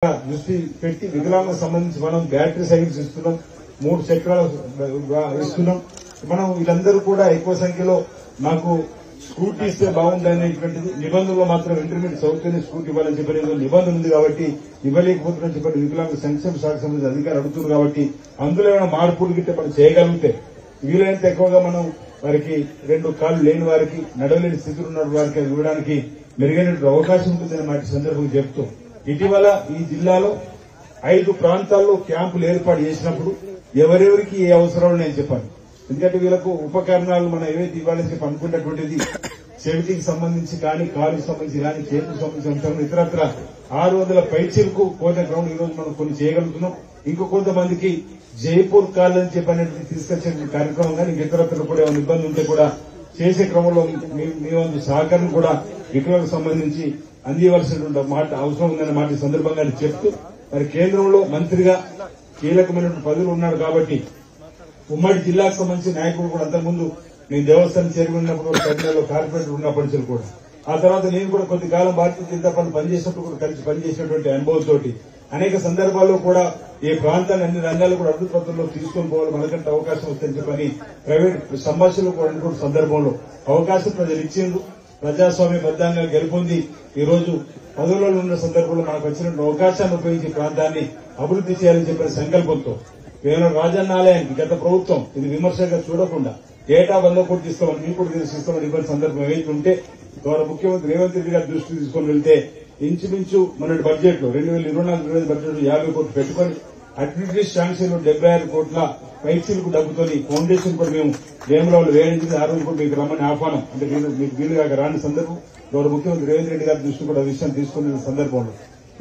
దృష్టి పెట్టి వికలాంగ సంబంధించి మనం బ్యాటరీ సైకిల్స్ ఇస్తున్నాం, 3 చక్రాలు ఇస్తున్నాం. మనం వీళ్ళందరూ కూడా ఎక్కువ సంఖ్యలో మాకు స్కూటీ ఇస్తే బాగుందనేటువంటిది నిబంధనలో మాత్రం ఇంటర్మీడియట్ చదువుతూనే స్కూటీ ఇవ్వాలని చెప్పి నిబంధన ఉంది కాబట్టి ఇవ్వలేకపోతున్నారని చెప్పి వికలాంగ సంక్షేమ శాఖ సంబంధించిన అధికారులు అడుగుతున్నారు కాబట్టి అందులో ఏమైనా మార్పులు గిట్ట మనం చేయగలిగితే వీలైనంత ఎక్కువగా మనం వారికి 2 కాళ్లు లేని వారికి నడవలేని స్థితిలో ఉన్న వారికి ఇవ్వడానికి మెరుగైనటువంటి అవకాశం ఉంటుందని మాట సందర్భంగా చెప్తూ ఇటీవల ఈ జిల్లాలో 5 ప్రాంతాల్లో క్యాంపులు ఏర్పాటు చేసినప్పుడు ఎవరెవరికి ఏ అవసరాలు నేను చెప్పాను. ఎందుకంటే వీళ్ళకు ఉపకరణాలు మనం ఏవైతే ఇవ్వాలని చెప్పి అనుకున్నటువంటిది చెవిటికి సంబంధించి కానీ కాలుకి సంబంధించి కానీ చేతికి సంబంధించిన అంశాలు ఇతరత్ర 600 పైచీలకు కోరిన గ్రౌండ్ ఈ రోజు మనం కొన్ని చేయగలుగుతున్నాం. ఇంకో కొంతమందికి జైపూర్ కాల్ అని చెప్పి తీసుకొచ్చే కార్యక్రమం కానీ ఇతరత్ర కూడా ఏమైనా ఇబ్బంది ఉంటే కూడా చేసే క్రమంలో మీ వంతు సహకారం కూడా వికలాంగులకు సంబంధించి అందివలసినటువంటి మాట అవసరం ఉందనే మాట ఈ సందర్భంగా చెప్తూ మరి కేంద్రంలో మంత్రిగా కీలకమైనటువంటి పదవులు ఉన్నాడు కాబట్టి ఉమ్మడి జిల్లాకు సంబంధించిన నాయకులు కూడా అంతకుముందు నేను దేవస్థానం చేరుకున్నప్పుడు కర్నూలులో కార్పొరేటర్ ఉన్నప్పటి నుంచి కూడా ఆ తర్వాత నేను కూడా కొద్దికాలం భారతీయ జనతా పార్టీ పనిచేసినప్పుడు కూడా కలిసి పనిచేసినటువంటి అనుభవంతో అనేక సందర్భాల్లో కూడా ఈ ప్రాంతాన్ని అన్ని రంగాలు కూడా అభివృద్ధి పత్రంలో తీసుకొని పోవాలి మనకంటే అవకాశం వస్తుందని చెప్పని ప్రైవేట్ సంభాషణలు కూడా అనుకున్న సందర్భంలో అవకాశం ప్రజలు ఇచ్చిండ్రు. ప్రజాస్వామ్య బద్దంగా గెలుపొంది ఈ రోజు పదవులలో ఉన్న సందర్భంలో మనకు వచ్చినటువంటి అవకాశాన్ని ఉపయోగించి ప్రాంతాన్ని అభివృద్ధి చేయాలని చెప్పిన సంకల్పంతో కేవలం రాజన్న ఆలయానికి గత ప్రభుత్వం ఇది విమర్శగా చూడకుండా ఏటా 100 కోట్లు తీసుకోమని మీకు కూడా తీసుకోమని ఇబ్బంది సందర్భం ఏదైతే ఉంటే గౌరవ ముఖ్యమంత్రి రేవంత్ రెడ్డి గారి దృష్టికి తీసుకొని వెళ్తే ఇంచుమించు మన బడ్జెట్ లో 2024 బడ్జెట్ లో 50 కోట్లు పెట్టుకొని అడ్మినిస్ట్రేషన్ శాంక్షన్ 76 కోట్ల పైసలకు డబ్బుతోని ఫౌండేషన్ కూడా మేము వేమరావులు వేయించింది. ఆ రోజు కూడా మీకు రమ్మని ఆహ్వానం అంటే మీకు వీలుగా రాని సందర్భం గౌరవ ముఖ్యమంత్రి రేవంత్ రెడ్డి గారి దృష్టి కూడా విషయం తీసుకున్న సందర్భంలో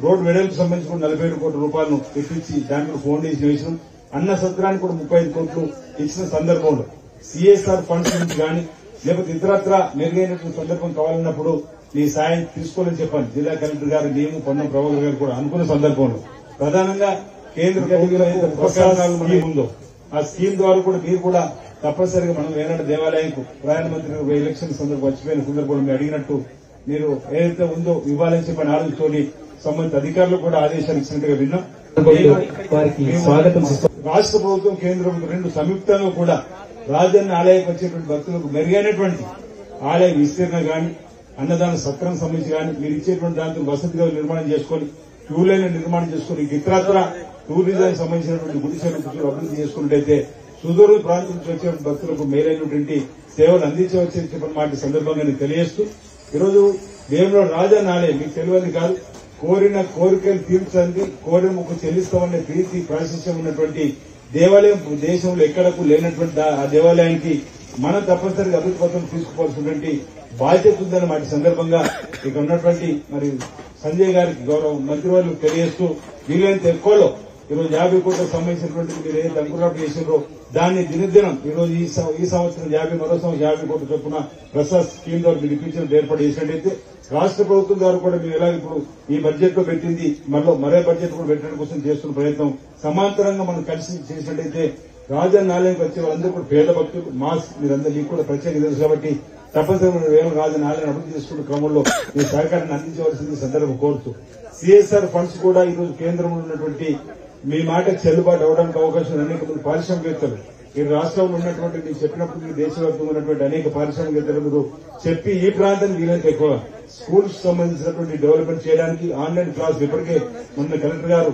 రోడ్డు వెడల్పు సంబంధించి కూడా 47 కోట్ల రూపాయలను తెప్పించి దాంట్లో ఫౌండేషన్ వేసినాం. అన్న సత్రానికి కూడా 35 కోట్లు ఇచ్చిన సందర్భంలో సిఎస్ఆర్ ఫండ్స్ నుంచి కానీ లేకపోతే ఇతరత్ర మెరుగైనటువంటి సందర్భం కావాలన్నప్పుడు మీ సాయం తీసుకోవాలని చెప్పాను. జిల్లా కలెక్టర్ గారు మేము పొన్నం ప్రభాకర్ గారు కూడా అనుకున్న సందర్భంలో ప్రధానంగా కేంద్ర ప్రభుత్వం ఉపకరణాలు మనకి ఉందో ఆ స్కీమ్ ద్వారా కూడా మీరు కూడా తప్పనిసరిగా మనం ఏనాడు దేవాలయంకు ప్రధానమంత్రి ఎలక్షన్ సందర్భం వచ్చిపోయిన సందర్భంలో మీరు అడిగినట్టు మీరు ఏదైతే ఉందో ఇవ్వాలని చెప్పిన ఆలోచనతోని సంబంధిత అధికారులు కూడా ఆదేశాలు ఇచ్చినట్టుగా విన్నాం. రాష్ట్ర ప్రభుత్వం కేంద్ర ప్రభుత్వం 2 సంయుక్తంగా కూడా రాజన్న ఆలయానికి వచ్చేటువంటి భక్తులకు మెరుగైనటువంటి ఆలయ విస్తీర్ణ గాని అన్నదాన సత్రం సంబంధించి కానీ మీరు ఇచ్చేటువంటి దాంతో వసతిగా నిర్మాణం చేసుకుని క్యూ లైన్ నిర్మాణం చేసుకుని ఇతరత్ర టూరిజానికి సంబంధించినటువంటి గుడిసెలు అభివృద్ధి చేసుకున్నట్టయితే సుదూర ప్రాంతం నుంచి వచ్చే భక్తులకు మేలైనటువంటి సేవలు అందించవచ్చని చెప్పిన మాట సందర్భంగా నేను తెలియజేస్తూ ఈరోజు దేవుడు రాజన్న ఆలయం మీకు తెలియదు కాదు కోరిన కోరికలు తీర్చండి కోరిన ముక్కు చెల్లిస్తామనే ప్రీతి ప్రాశస్యం ఉన్నటువంటి దేవాలయం దేశంలో ఎక్కడకు లేనటువంటి ఆ దేవాలయానికి మనం తప్పనిసరిగా అభివృద్ధి పత్రం తీసుకోవాల్సినటువంటి బాధ్యత ఉందని మాట సందర్భంగా ఇక ఉన్నటువంటి మరి సంజయ్ గారికి గౌరవ మంత్రివర్యులకు తెలియజేస్తూ వీలైనంత ఎక్కువలో ఈరోజు 50 కోట్లకు సంబంధించినటువంటి మీరు ఏదైతే అంకురార్పణ చేసినారో దాన్ని దినదినం ఈరోజు ఈ సంవత్సరం 50 మరో సంవత్సరం 50 కోట్ల చొప్పున ప్రసాద్ స్కీమ్ ద్వారా మీరు ఇప్పించిన ఏర్పాటు చేసినట్టయితే రాష్ట్ర ప్రభుత్వం ద్వారా కూడా మీరు ఎలా ఇప్పుడు ఈ బడ్జెట్ లో పెట్టింది మరో బడ్జెట్ కూడా పెట్టడం కోసం చేస్తున్న ప్రయత్నం సమాంతరంగా మనం కలిసి చేసినట్టయితే రాజన్న ఆలయానికి వచ్చే వాళ్ళందరూ కూడా పేద భక్తులు మాస్ మీరందరూ మీకు కూడా ప్రత్యేక తెలుసు కాబట్టి తప్పనిసరిగా వేల రాజన్న ఆలయాన్ని అభివృద్ధి చేసుకున్న క్రమంలో మీ సహకారాన్ని అందించవలసింది సందర్భం కోరుతూ సిఎస్ఆర్ ఫండ్స్ కూడా ఈరోజు కేంద్రంలో ఉన్నటువంటి మీ మాట చెల్లుబాటు అవడానికి అవకాశం అనేక మంది పారిశ్రామికవేత్తలు ఈ రాష్ట్రంలో ఉన్నటువంటి మీరు చెప్పినప్పుడు మీ దేశవ్యాప్తంగా ఉన్నటువంటి అనేక పారిశ్రామికవేత్తలు మీరు చెప్పి ఈ ప్రాంతాన్ని వీలైతే ఎక్కువ స్కూల్స్ సంబంధించినటువంటి డెవలప్మెంట్ చేయడానికి ఆన్లైన్ క్లాస్ ఇప్పటికే మొన్న కలెక్టర్ గారు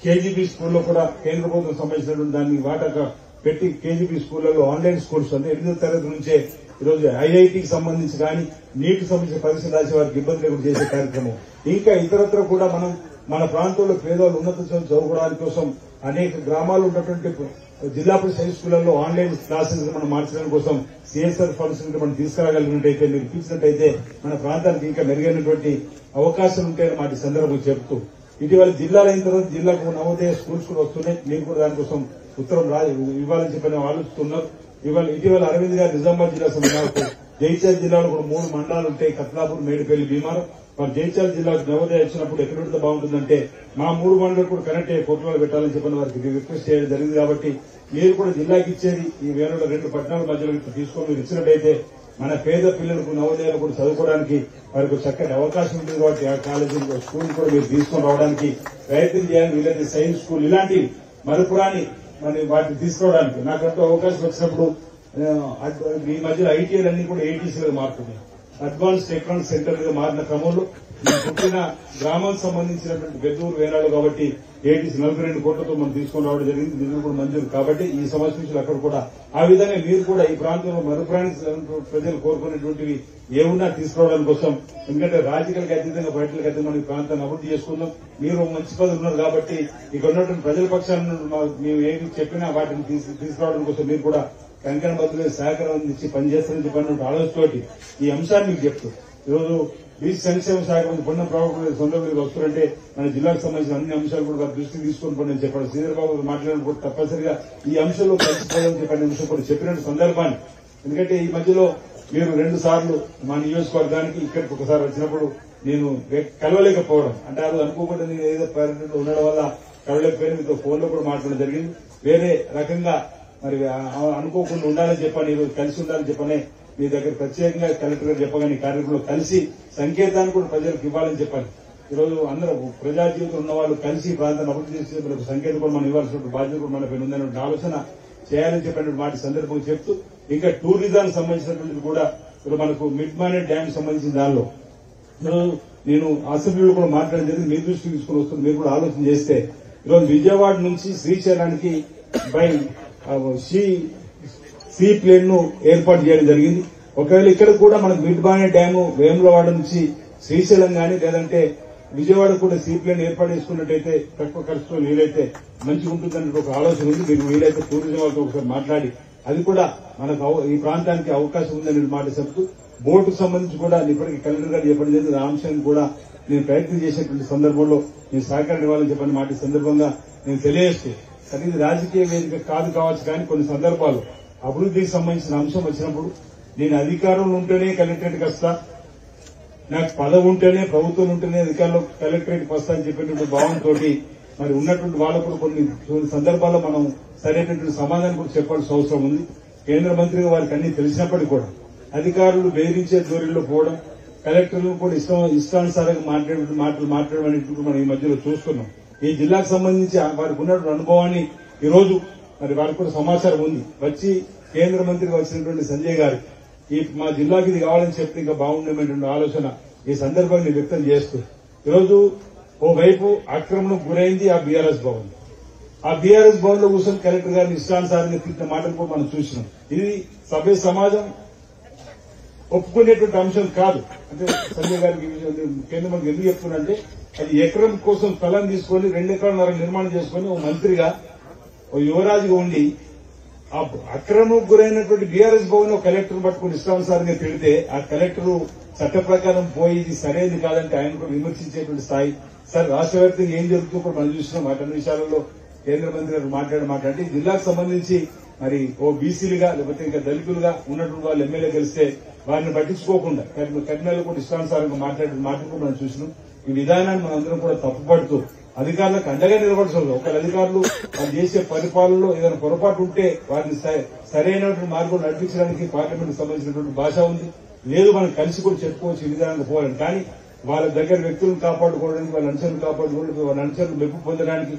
కేజీబీ స్కూల్లో కూడా కేంద్ర ప్రభుత్వం సంబంధించినటువంటి దాన్ని వాటా పెట్టి కేజీబీ స్కూళ్లలో ఆన్లైన్ స్కూల్స్ అంటే 8వ తరగతి నుంచే ఈరోజు ఐఐటీకి సంబంధించి కానీ నీటికి సంబంధించిన పరీక్షలు రాసే వారికి ఇబ్బంది లేకుండా చేసే కార్యక్రమం ఇంకా ఇతరత్ర కూడా మనం మన ప్రాంతంలో పేదవాళ్ళు ఉన్నత చదువుకోవడానికి కోసం అనేక గ్రామాలు ఉన్నటువంటి జిల్లా పరిషత్ హై స్కూళ్లలో ఆన్లైన్ క్లాసెస్ మనం మార్చడం కోసం సిఎస్ఆర్ ఫండ్స్ మనం తీసుకురాగలిగినట్టయితే మీరు ఇప్పించినట్టయితే మన ప్రాంతానికి ఇంకా మెరుగైనటువంటి అవకాశాలు ఉంటాయని మాట సందర్భం చెబుతూ ఇటీవల జిల్లాలో అయిన తర్వాత జిల్లాకు నవోదయ స్కూల్స్ కూడా వస్తున్నాయి. మీరు కూడా దానికోసం ఉత్తరం ఇవ్వాలని చెప్పి ఆలోచిస్తున్నారు. ఇటీవల అరవింద్ గారు నిజామాబాద్ జిల్లా సంబంధించిన జైత్యాల జిల్లాలో కూడా 3 మండలాలు ఉంటాయి కత్లాపూర్ మేడిపల్లి భీమారం మరి జైత్యాల జిల్లాకు నవోదయ వచ్చినప్పుడు ఎక్కడ పెడితే బాగుంటుందంటే మా 3 మండలాలు కూడా కనెక్ట్ అయ్యే కోర్టులో పెట్టాలని చెప్పిన వారికి రిక్వెస్ట్ చేయడం జరిగింది. కాబట్టి మీరు కూడా జిల్లాకి ఇచ్చేది ఈ వేలలో 2 పట్టణాల మధ్యలో తీసుకొని మీరు ఇచ్చినట్టయితే మన పేద పిల్లలకు నవోదయాలు కూడా చదువుకోవడానికి వారికి చక్కటి అవకాశం ఉంటుంది కాబట్టి ఆ కాలేజీలో స్కూల్ కూడా మీరు తీసుకొని రావడానికి ప్రయత్నం చేయాలి. వీళ్ళైతే సైన్స్ స్కూల్ ఇలాంటివి మరుపురాని మరి వాటిని తీసుకోవడానికి నాకంటూ అవకాశం వచ్చినప్పుడు ఈ మధ్యలో ఐటీఐలు అన్ని కూడా ఏటీసీలుగా మారుతున్నాయి. అడ్వాన్స్ టెక్నాలజీ సెంటర్ గా మారిన క్రమంలో పుట్టిన గ్రామానికి సంబంధించినటువంటి పెద్దూరు వేరాలు కాబట్టి ఏటీసీ 42 కోట్లతో మనం తీసుకొని రావడం జరిగింది. నిధులు కూడా మంజూరు కాబట్టి ఈ సమస్య నుంచి అక్కడ కూడా ఆ విధంగా మీరు కూడా ఈ ప్రాంతంలో మరుపురాని ప్రజలు కోరుకునేటువంటివి ఏమున్నా తీసుకురావడానికి కోసం, ఎందుకంటే రాజకీయాలకు అతీతంగా బయటలకు అతీతంగా మనం ఈ ప్రాంతాన్ని అభివృద్ధి చేసుకుందాం. మీరు మంచి పదవి ఉన్నారు కాబట్టి ఇక్కడ ఉన్నటువంటి ప్రజల పక్షాలను మేము ఏమి చెప్పినా వాటిని తీసుకురావడం కోసం మీరు కూడా కంకణ బద్దులు సహకారం అందించి పనిచేస్తారని చెప్పినటువంటి ఆలోచనతోటి ఈ అంశాన్ని మీకు చెప్తూ ఈరోజు బీసీ సంక్షేమ శాఖ మంత్రి పొన్నం ప్రభాకర్ సొంత మీరు వస్తారంటే మన జిల్లాకు సంబంధించిన అన్ని అంశాలు కూడా దృష్టికి తీసుకొని పోయి నేను చెప్పాను. శ్రీధర్ బాబు మాట్లాడినప్పుడు తప్పనిసరిగా ఈ అంశంలో కలిసిపోవాలని చెప్పిన అంశం కూడా చెప్పినట్టు సందర్భాన్ని, ఎందుకంటే ఈ మధ్యలో మీరు 2 సార్లు మా నియోజకవర్గానికి ఇక్కడికి ఒకసారి వచ్చినప్పుడు నేను కలవలేకపోవడం అంటే అది అనుకోకుండా నేను ఏదో పర్యటనలో ఉండడం వల్ల కలవలేకపోయినా మీతో ఫోన్లో కూడా మాట్లాడడం జరిగింది. వేరే రకంగా మరి అనుకోకుండా ఉండాలని చెప్పని ఈరోజు కలిసి ఉండాలని చెప్పని మీ దగ్గర ప్రత్యేకంగా కలెక్టర్ గారు చెప్పగానే కార్యక్రమంలో కలిసి సంకేతాన్ని కూడా ప్రజలకు ఇవ్వాలని చెప్పాలి. ఈరోజు అందరూ ప్రజా జీవితంలో ఉన్న వాళ్ళు కలిసి ప్రాంతాన్ని అభివృద్ధి చేసే సంకేతం కూడా మనం ఇవ్వాల్సిన బాధ్యత కూడా మన పైన ఉందనే ఆలోచన చేయాలని చెప్పినటువంటి మాట సందర్భంగా చెప్తూ ఇంకా టూరిజానికి సంబంధించినటువంటిది కూడా ఇప్పుడు మనకు మిడ్ మానేట్ డ్యామ్ సంబంధించిన దానిలో నేను అసెంబ్లీలో కూడా మాట్లాడడం జరిగింది. మీ దృష్టికి తీసుకుని వస్తుంది. మీరు కూడా ఆలోచన చేస్తే ఈరోజు విజయవాడ నుంచి శ్రీశైలానికి బై సీ ప్లేన్ ను ఏర్పాటు చేయడం జరిగింది. ఒకవేళ ఇక్కడ కూడా మనకు మిడ్బానే డ్యాము వేములవాడ నుంచి శ్రీశైలం గానీ లేదంటే విజయవాడ కూడా సీ ప్లేన్ ఏర్పాటు చేసుకున్నట్టయితే తక్కువ ఖర్చుతో వీలైతే మంచిగా ఉంటుందనే ఒక ఆలోచన ఉంది. మీరు వీలైతే టూరిజం వాళ్ళతో ఒకసారి మాట్లాడి అది కూడా మనకు ఈ ప్రాంతానికి అవకాశం ఉందని మాట చెప్తూ బోటుకు సంబంధించి కూడా ఇప్పటికీ కలెక్టర్ గారు చెప్పడం జరిగింది. ఆ అంశాన్ని కూడా నేను ప్రయత్నం చేసేటువంటి సందర్భంలో నేను సహకారం ఇవ్వాలని చెప్పిన మాట సందర్భంగా నేను తెలియజేస్తూ సరే ఇది రాజకీయ వేదిక కావచ్చు కానీ కొన్ని సందర్భాలు అభివృద్ధికి సంబంధించిన అంశం వచ్చినప్పుడు నేను అధికారంలో ఉంటేనే కలెక్టరేట్కి వస్తా, నాకు పదవి ఉంటేనే ప్రభుత్వం ఉంటేనే అధికారంలో కలెక్టరేట్కి వస్తా అని చెప్పినటువంటి భావంతో మరి ఉన్నటువంటి వాళ్ళకు కూడా కొన్ని సందర్భాల్లో మనం సరైనటువంటి సమాధానం కూడా చెప్పాల్సిన అవసరం ఉంది. కేంద్ర మంత్రిగా వారికి అన్ని తెలిసినప్పటికీ కూడా అధికారులు బెదిరించే ధోరణిలో పోవడం, కలెక్టర్లు కూడా ఇష్టానుసారంగా మాట్లాడడం అనేటువంటి మనం ఈ మధ్యలో చూస్తున్నాం. ఈ జిల్లాకు సంబంధించి వారికి ఉన్నటువంటి అనుభవాన్ని ఈ రోజు మరి వారికి కూడా సమాచారం ఉంది. వచ్చి కేంద్ర మంత్రికి వచ్చినటువంటి సంజయ్ గారు ఈ మా జిల్లాకి ఇది కావాలని చెప్తే ఇంకా బాగుండేటువంటి ఆలోచన ఈ సందర్భాన్ని వ్యక్తం చేస్తూ ఈరోజు ఓవైపు ఆక్రమణకు గురైంది ఆ బీఆర్ఎస్ భవన్. ఆ బీఆర్ఎస్ భవన్ లో కూర్చొని కలెక్టర్ గారిని ఇష్టానుసారంగా తిట్టిన మాటలు కూడా మనం చూసినాం. ఇది సభ్య సమాజం ఒప్పుకునేటువంటి అంశం కాదు. అంటే సంజయ్ గారికి కేంద్ర మంత్రి ఎందుకు చెప్తున్నంటే అది ఎకరం కోసం స్థలం తీసుకొని 2 ఎకరాల నిర్మాణం చేసుకుని ఓ మంత్రిగా ఓ యువరాజుగా ఉండి ఆ అక్రమకు గురైనటువంటి బీఆర్ఎస్ భవన్ కలెక్టర్ పట్టుకుని ఇష్టానుసారంగా తిడితే ఆ కలెక్టర్ చట్ట ప్రకారం పోయి ఇది సరైనది కాదంటే ఆయన కూడా విమర్శించేటువంటి స్థాయి. సార్ రాష్ట్ర వ్యాప్తంగా ఏం జరుగుతుందో కూడా మనం చూసినాం. అటన్ని విషయాలలో కేంద్ర మంత్రి గారు మాట్లాడే జిల్లాకు సంబంధించి మరి ఓ బీసీలుగా లేకపోతే ఇంకా దళితులుగా ఉన్నటువంటి వాళ్ళు ఎమ్మెల్యే గెలిస్తే వారిని పట్టించుకోకుండా కర్నూలు కూడా ఇష్టానుసారంగా మాట్లాడే మాటలు కూడా మనం చూసినాం. ఈ విధానాన్ని మనందరం కూడా తప్పుపడుతూ అధికారులకు అండగా నిలబడాల్సి ఒకరి అధికారులు వాళ్ళు చేసే పరిపాలనలో ఏదైనా పొరపాటు ఉంటే వారిని సరైనటువంటి మార్గం నడిపించడానికి పార్లమెంట్ సంబంధించినటువంటి భాష ఉంది. లేదు మనం కలిసి కూడా చెప్పుకోవచ్చు ఈ విధానంగా పోవాలని. కానీ వాళ్ళ దగ్గర వ్యక్తులను కాపాడుకోవడానికి, వాళ్ళ అనుచరులు కాపాడుకోవడానికి, వాళ్ళ అనుచరులు మెప్పు పొందడానికి,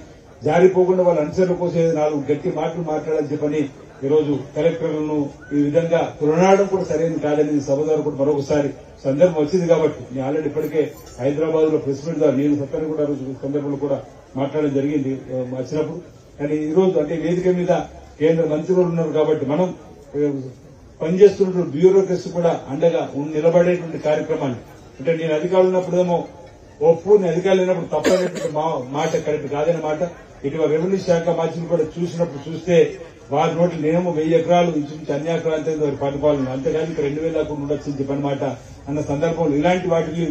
జారిపోకుండా వాళ్ళ అనుచరుల కోసం 4 గట్టి మాటలు మాట్లాడాలని చెప్పని ఈరోజు కలెక్టర్లను ఈ విధంగా తులనాడడం కూడా సరైనది కాదని సభ ద్వారా కూడా మరొకసారి సందర్భం వచ్చింది. కాబట్టి నేను ఆల్రెడీ ఇప్పటికే హైదరాబాద్ లో ప్రెస్ మీట్ ద్వారా నేను సత్తాన్ని కూడా సందర్భంలో కూడా మాట్లాడడం జరిగింది వచ్చినప్పుడు. కానీ ఈ రోజు అంటే వేదిక మీద కేంద్ర మంత్రులు ఉన్నారు కాబట్టి మనం పనిచేస్తున్నటువంటి బ్యూరోక్రసీ కూడా అండగా నిలబడేటువంటి కార్యక్రమాన్ని అంటే నేను అధికారులు ఉన్నప్పుడేమో ఒప్పు, నేను అధికారులు లేనప్పుడు తప్పనేటువంటి మాట కరెక్ట్ కాదనే మాట. ఇటీవల రెవెన్యూ శాఖ మంత్రులు కూడా చూస్తే వారి నోట్లు నేనేమో 1000 ఎకరాలు ఇంచుమించు అన్ని ఎకరాలు వారి పరిపాలన అంతేగాని 2000 ఉండొచ్చు చెప్పనమాట అన్న సందర్భంలో ఇలాంటి వాటికి